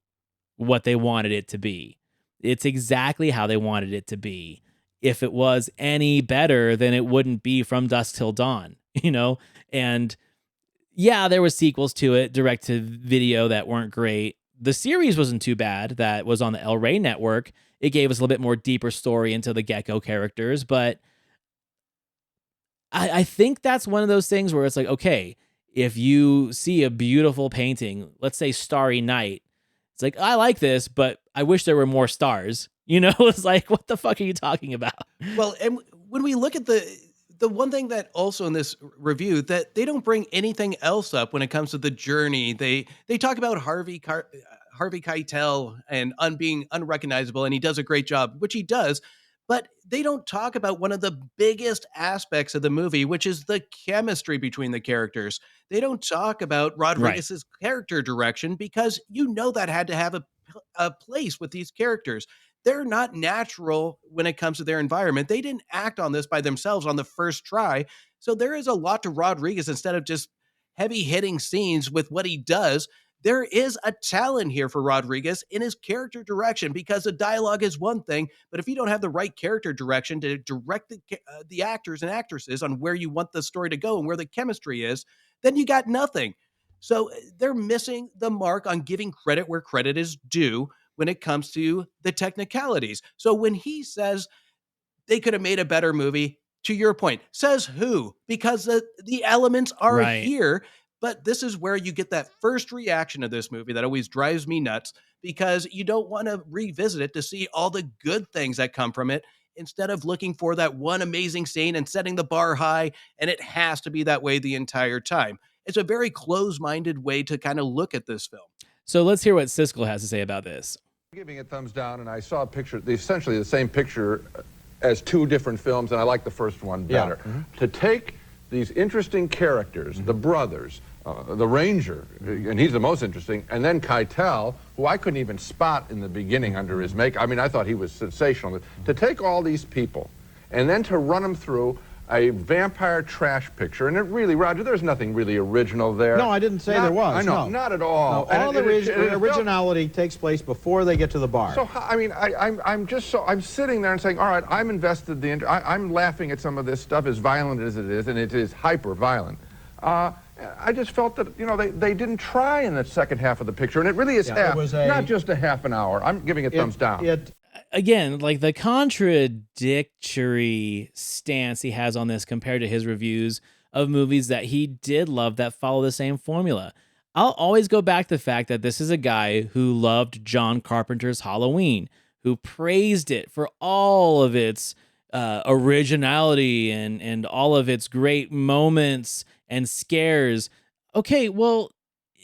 what they wanted it to be. It's exactly how they wanted it to be. If it was any better, then it wouldn't be From Dusk Till Dawn, you know? And yeah, there was sequels to it, direct to video, that weren't great. The series wasn't too bad. That was on the El Rey network. It gave us a little bit more deeper story into the Gecko characters, but I think that's one of those things where it's like, okay, if you see a beautiful painting, let's say Starry Night, it's like, I like this, but I wish there were more stars. You know, it's like, what the fuck are you talking about? Well, and when we look at the one thing that also in this review that they don't bring anything else up when it comes to the journey. They talk about Harvey Keitel and being unrecognizable, and he does a great job, which he does. But they don't talk about one of the biggest aspects of the movie, which is the chemistry between the characters. They don't talk about Rodriguez's character direction because you know that had to have a place with these characters. They're not natural when it comes to their environment. They didn't act on this by themselves on the first try. So there is a lot to Rodriguez instead of just heavy hitting scenes with what he does. There is a talent here for Rodriguez in his character direction because the dialogue is one thing, but if you don't have the right character direction to direct the actors and actresses on where you want the story to go and where the chemistry is, then you got nothing. So they're missing the mark on giving credit where credit is due when it comes to the technicalities. So when he says they could have made a better movie, to your point, says who? Because the elements are here. But this is where you get that first reaction of this movie that always drives me nuts because you don't want to revisit it to see all the good things that come from it instead of looking for that one amazing scene and setting the bar high. And it has to be that way the entire time. It's a very close-minded way to kind of look at this film. So let's hear what Siskel has to say about this. Giving it thumbs down, and I saw a picture, essentially the same picture as two different films, and I like the first one better. Yeah. To take these interesting characters, the brothers, the Ranger, and he's the most interesting, and then Keitel, who I couldn't even spot in the beginning under his makeup. I mean, I thought he was sensational. To take all these people and then to run them through a vampire trash picture, and it really, Roger, there's nothing really original there. No, I didn't say there was. I know, no. not at all. No, all the originality takes place before they get to the bar. So, I mean, I'm sitting there and saying, all right, I'm invested, I'm laughing at some of this stuff, as violent as it is, and it is hyper-violent. I just felt that, you know, they didn't try in the second half of the picture, and it really is not just a half an hour. I'm giving it thumbs down. Again, like the contradictory stance he has on this compared to his reviews of movies that he did love that follow the same formula. I'll always go back to the fact that this is a guy who loved John Carpenter's Halloween, who praised it for all of its originality and all of its great moments and scares. Okay, well,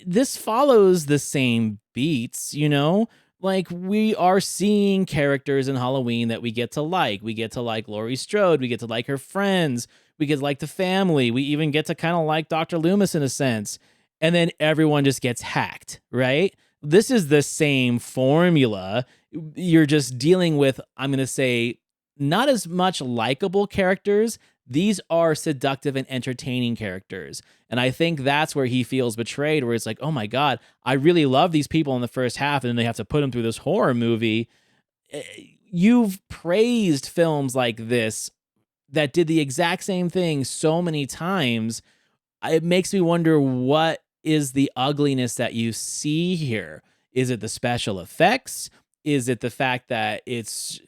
this follows the same beats, you know? Like, we are seeing characters in Halloween that we get to like. We get to like Laurie Strode. We get to like her friends. We get to like the family. We even get to kind of like Dr. Loomis in a sense. And then everyone just gets hacked, right? This is the same formula. You're just dealing with, I'm going to say, not as much likable characters. These are seductive and entertaining characters. And I think that's where he feels betrayed, where it's like, oh my God, I really love these people in the first half, and then they have to put them through this horror movie. You've praised films like this that did the exact same thing so many times. It makes me wonder, what is the ugliness that you see here? Is it the special effects? Is it the fact that it's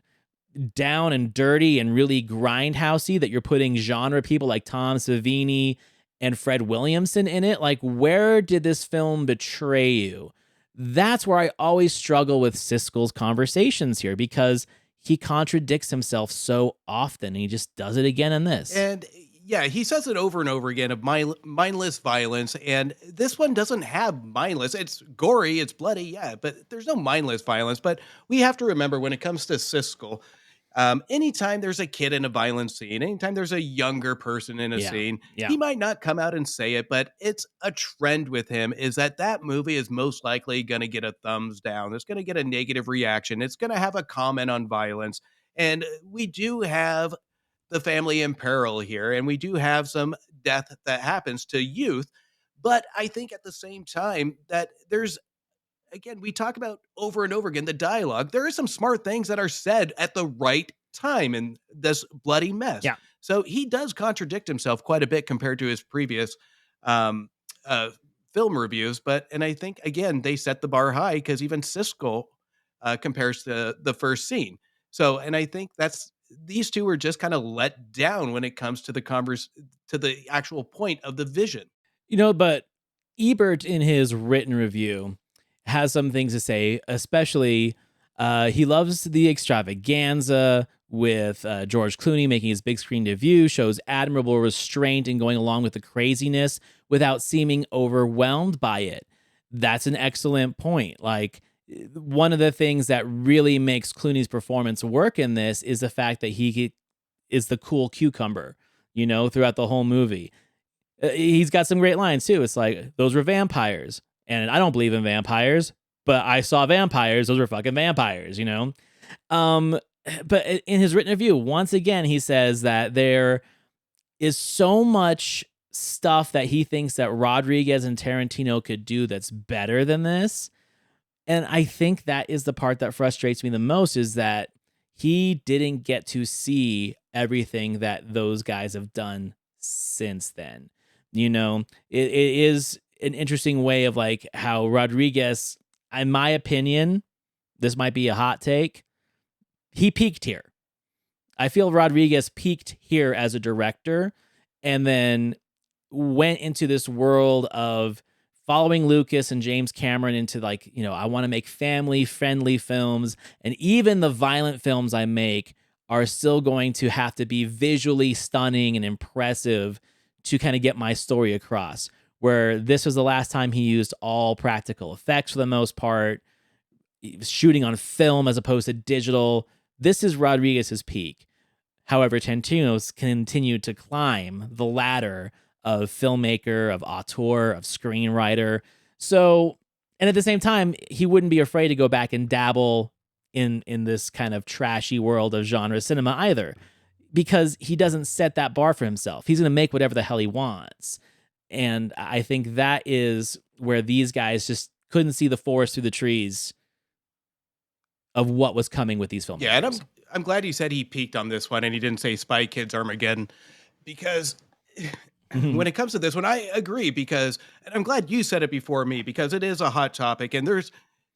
down and dirty and really grindhousey, that you're putting genre people like Tom Savini and Fred Williamson in it? Like, where did this film betray you? That's where I always struggle with Siskel's conversations here, because he contradicts himself so often, and he just does it again in this. And yeah, he says it over and over again of mindless violence, and this one doesn't have mindless. It's gory, it's bloody, yeah, but there's no mindless violence. But we have to remember, when it comes to Siskel, anytime there's a kid in a violent scene, anytime there's a younger person in a scene, he might not come out and say it, but it's a trend with him, is that movie is most likely going to get a thumbs down. It's going to get a negative reaction. It's going to have a comment on violence. And we do have the family in peril here, and we do have some death that happens to youth. But I think at the same time that there's, again, we talk about over and over again the dialogue. There are some smart things that are said at the right time in this bloody mess. Yeah. So he does contradict himself quite a bit compared to his previous film reviews. And I think, again, they set the bar high, because even Siskel compares to the first scene. So, and I think these two were just kind of let down when it comes to the actual point of the vision. You know, but Ebert, in his written review, has some things to say, especially he loves the extravaganza with George Clooney making his big screen debut, shows admirable restraint in going along with the craziness without seeming overwhelmed by it. That's an excellent point. Like, one of the things that really makes Clooney's performance work in this is the fact that he is the cool cucumber, you know, throughout the whole movie. He's got some great lines too. It's like, those were vampires. And I don't believe in vampires, but I saw vampires. Those were fucking vampires, you know? But in his written review, once again, he says that there is so much stuff that he thinks that Rodriguez and Tarantino could do that's better than this. And I think that is the part that frustrates me the most, is that he didn't get to see everything that those guys have done since then. You know, it is an interesting way of like how Rodriguez, in my opinion, this might be a hot take, he peaked here. I feel Rodriguez peaked here as a director, and then went into this world of following Lucas and James Cameron into, like, you know, I want to make family friendly films, and even the violent films I make are still going to have to be visually stunning and impressive to kind of get my story across. Where this was the last time he used all practical effects for the most part. shooting on film as opposed to digital. This is Rodriguez's peak. However, Tarantino's continued to climb the ladder of filmmaker, of auteur, of screenwriter. So, and at the same time, he wouldn't be afraid to go back and dabble in this kind of trashy world of genre cinema either, because he doesn't set that bar for himself. He's going to make whatever the hell he wants. And I think that is where these guys just couldn't see the forest through the trees of what was coming with these films. Yeah, and I'm glad he said he peaked on this one and he didn't say Spy Kids Armageddon, because when it comes to this one, I agree, because, and I'm glad you said it before me, because it is a hot topic, and there's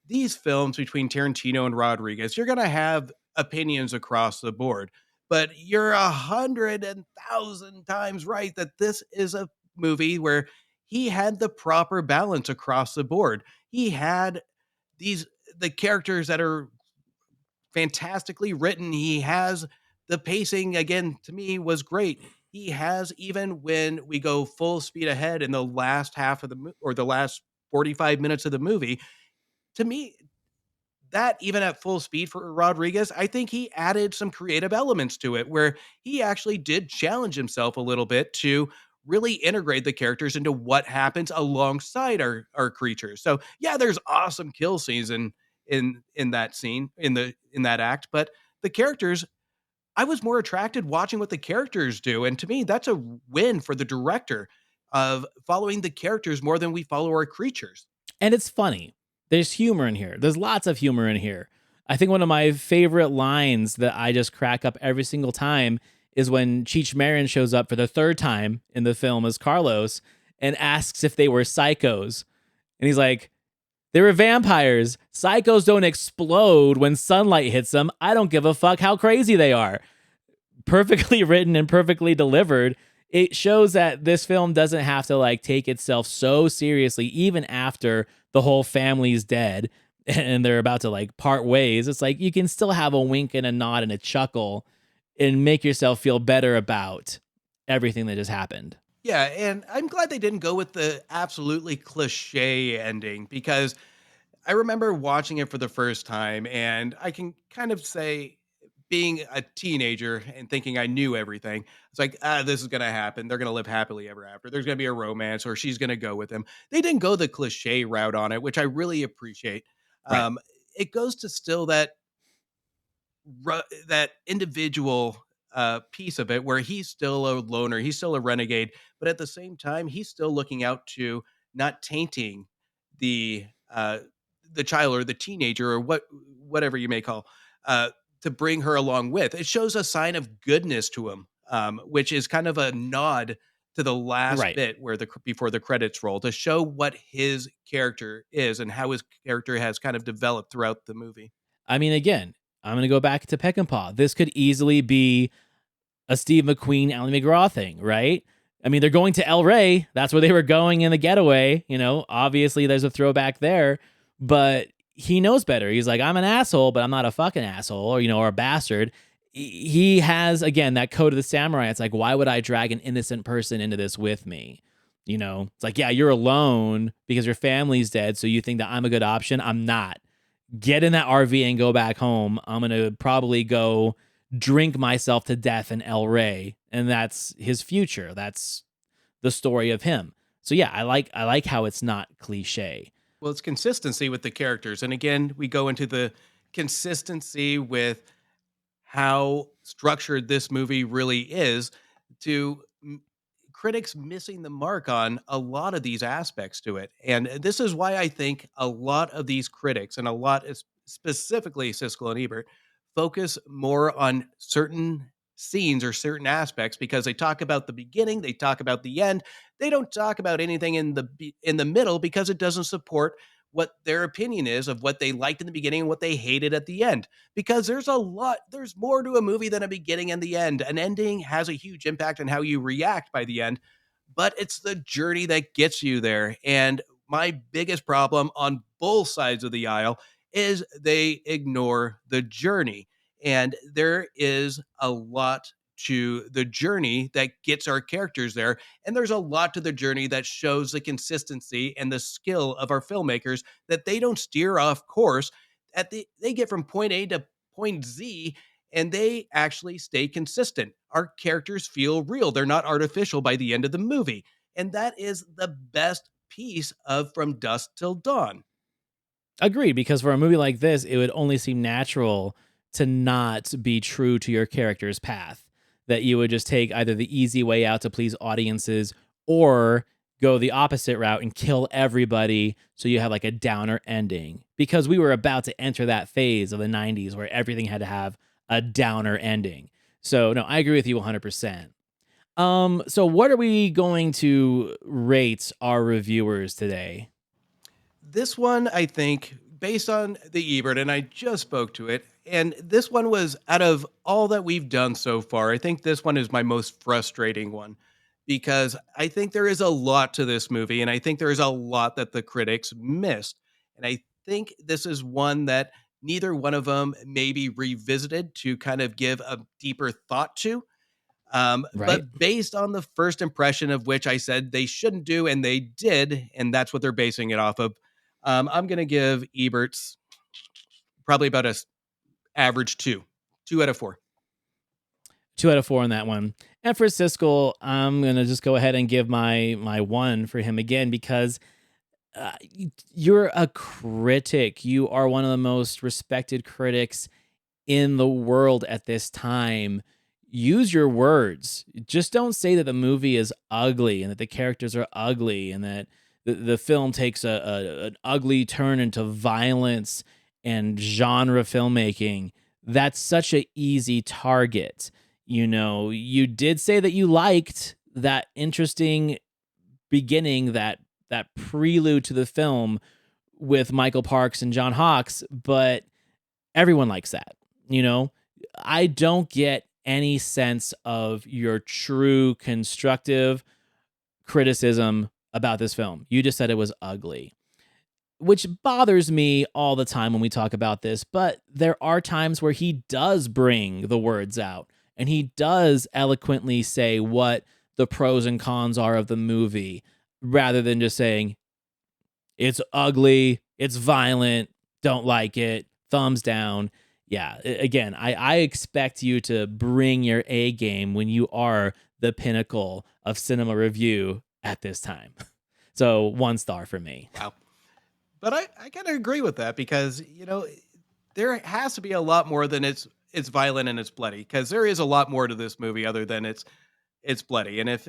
these films between Tarantino and Rodriguez, you're going to have opinions across the board, but you're 100,000 times right that this is a movie where he had the proper balance across the board. He had the characters that are fantastically written. He has the pacing, again, to me, was great. He has, even when we go full speed ahead in the last half of or the last 45 minutes of the movie, to me, that even at full speed for Rodriguez, I think he added some creative elements to it where he actually did challenge himself a little bit to really integrate the characters into what happens alongside our creatures. So yeah, there's awesome kill scenes in that scene, in that act, but the characters, I was more attracted watching what the characters do. And to me, that's a win for the director of following the characters more than we follow our creatures. And it's funny. There's humor in here. There's lots of humor in here. I think one of my favorite lines that I just crack up every single time is when Cheech Marin shows up for the third time in the film as Carlos and asks if they were psychos. And he's like, they were vampires. Psychos don't explode when sunlight hits them. I don't give a fuck how crazy they are. Perfectly written and perfectly delivered. It shows that this film doesn't have to like take itself so seriously, even after the whole family's dead and they're about to like part ways. It's like you can still have a wink and a nod and a chuckle and make yourself feel better about everything that just happened. Yeah, and I'm glad they didn't go with the absolutely cliche ending, because I remember watching it for the first time, and I can kind of say, being a teenager and thinking I knew everything, it's like, this is going to happen. They're going to live happily ever after. There's going to be a romance, or she's going to go with him. They didn't go the cliche route on it, which I really appreciate. Right. It goes to still that individual piece of it where he's still a loner, he's still a renegade, but at the same time, he's still looking out to not tainting the the child or the teenager or whatever you may call, to bring her along with. It shows a sign of goodness to him, which is kind of a nod to the last Right. bit where before the credits roll, to show what his character is and how his character has kind of developed throughout the movie. I mean, again, I'm going to go back to Peckinpah. This could easily be a Steve McQueen, Alan McGraw thing, right? I mean, they're going to El Rey. That's where they were going in The Getaway. You know, obviously there's a throwback there, but he knows better. He's like, I'm an asshole, but I'm not a fucking asshole, or, you know, or a bastard. He has, again, that code of the samurai. It's like, why would I drag an innocent person into this with me? You know, it's like, yeah, you're alone because your family's dead. So you think that I'm a good option. I'm not. Get in that RV and go back home. I'm going to probably go drink myself to death in El Rey. And that's his future. That's the story of him. So yeah, I like how it's not cliche. Well, it's consistency with the characters. And again, we go into the consistency with how structured this movie really is, to critics missing the mark on a lot of these aspects to it. And this is why I think a lot of these critics, and a lot specifically Siskel and Ebert, focus more on certain scenes or certain aspects, because they talk about the beginning, they talk about the end, they don't talk about anything in the middle, because it doesn't support what their opinion is of what they liked in the beginning and what they hated at the end. Because there's more to a movie than a beginning and the end. An ending has a huge impact on how you react by the end, but it's the journey that gets you there. And my biggest problem on both sides of the aisle is they ignore the journey. And there is a lot to the journey that gets our characters there. And there's a lot to the journey that shows the consistency and the skill of our filmmakers, that they don't steer off course. they get from point A to point Z, and they actually stay consistent. Our characters feel real. They're not artificial by the end of the movie. And that is the best piece of From Dusk Till Dawn. Agreed, because for a movie like this, it would only seem natural to not be true to your character's path. That you would just take either the easy way out to please audiences or go the opposite route and kill everybody so you have like a downer ending. Because we were about to enter that phase of the 90s where everything had to have a downer ending. So, no, I agree with you 100%. So what are we going to rate our reviewers today? This one, I think, based on the Ebert, and I just spoke to it, and this one was, out of all that we've done so far, I think this one is my most frustrating one, because I think there is a lot to this movie, and I think there is a lot that the critics missed. And I think this is one that neither one of them maybe revisited to kind of give a deeper thought to. Right? But based on the first impression of which I said they shouldn't do, and they did, and that's what they're basing it off of, I'm going to give Ebert's probably about a average 2 out of 4. 2 out of 4 on that one. And for Siskel, I'm going to just go ahead and give my 1 for him again, because you're a critic. You are one of the most respected critics in the world at this time. Use your words. Just don't say that the movie is ugly and that the characters are ugly and that the film takes an ugly turn into violence and genre filmmaking. That's such an easy target. You know, you did say that you liked that interesting beginning, that prelude to the film with Michael Parks and John Hawkes, but everyone likes that. You know, I don't get any sense of your true constructive criticism about this film. You just said it was ugly, which bothers me all the time when we talk about this, but there are times where he does bring the words out and he does eloquently say what the pros and cons are of the movie, rather than just saying, it's ugly, it's violent, don't like it, thumbs down. Yeah, again, I expect you to bring your A game when you are the pinnacle of cinema review at this time. So 1 star for me. Wow. But I kind of agree with that, because, you know, there has to be a lot more than it's violent and it's bloody, because there is a lot more to this movie other than it's bloody. And if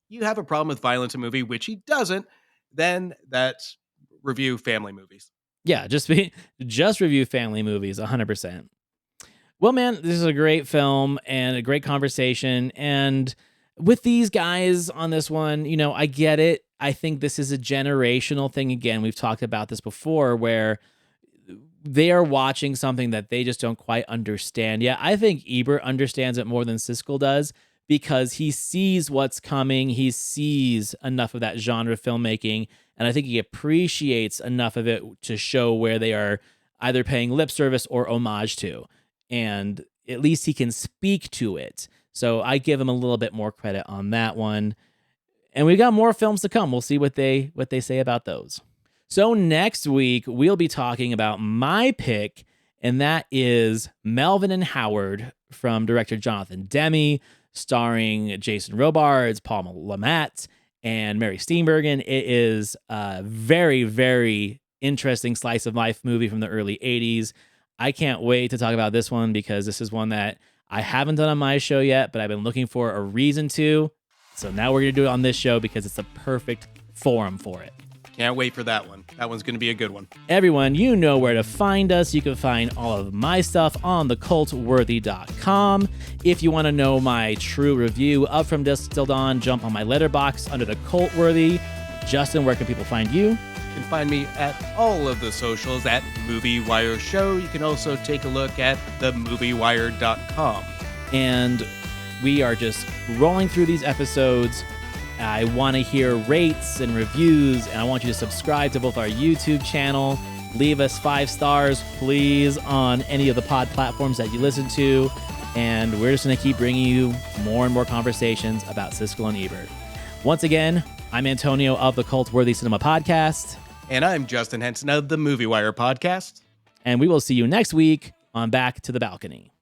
you have a problem with violence in a movie, which he doesn't, then that's review family movies. Yeah, just review family movies 100%. Well, man, this is a great film and a great conversation. And with these guys on this one, you know, I get it. I think this is a generational thing. Again, we've talked about this before, where they are watching something that they just don't quite understand. Yeah, I think Ebert understands it more than Siskel does, because he sees what's coming. He sees enough of that genre filmmaking, and I think he appreciates enough of it to show where they are either paying lip service or homage to. And at least he can speak to it. So I give him a little bit more credit on that one. And we got more films to come. We'll see what they say about those. So next week, we'll be talking about my pick, and that is Melvin and Howard from director Jonathan Demme, starring Jason Robards, Paul Lamont, and Mary Steenburgen. It is a very, very interesting slice of life movie from the early 80s. I can't wait to talk about this one, because this is one that I haven't done on my show yet, but I've been looking for a reason to. So now we're going to do it on this show, because it's the perfect forum for it. Can't wait for that one. That one's going to be a good one. Everyone, you know where to find us. You can find all of my stuff on thecultworthy.com. If you want to know my true review of From Dusk Till Dawn, jump on my letterbox under the Cultworthy. Justin, where can people find you? You can find me at all of the socials at Movie Wire Show. You can also take a look at themoviewire.com. And we are just rolling through these episodes. I want to hear rates and reviews, and I want you to subscribe to both our YouTube channel. Leave us 5 stars, please, on any of the pod platforms that you listen to. And we're just going to keep bringing you more and more conversations about Siskel and Ebert. Once again, I'm Antonio of the Cult Worthy Cinema Podcast. And I'm Justin Henson of the Movie Wire Podcast. And we will see you next week on Back to the Balcony.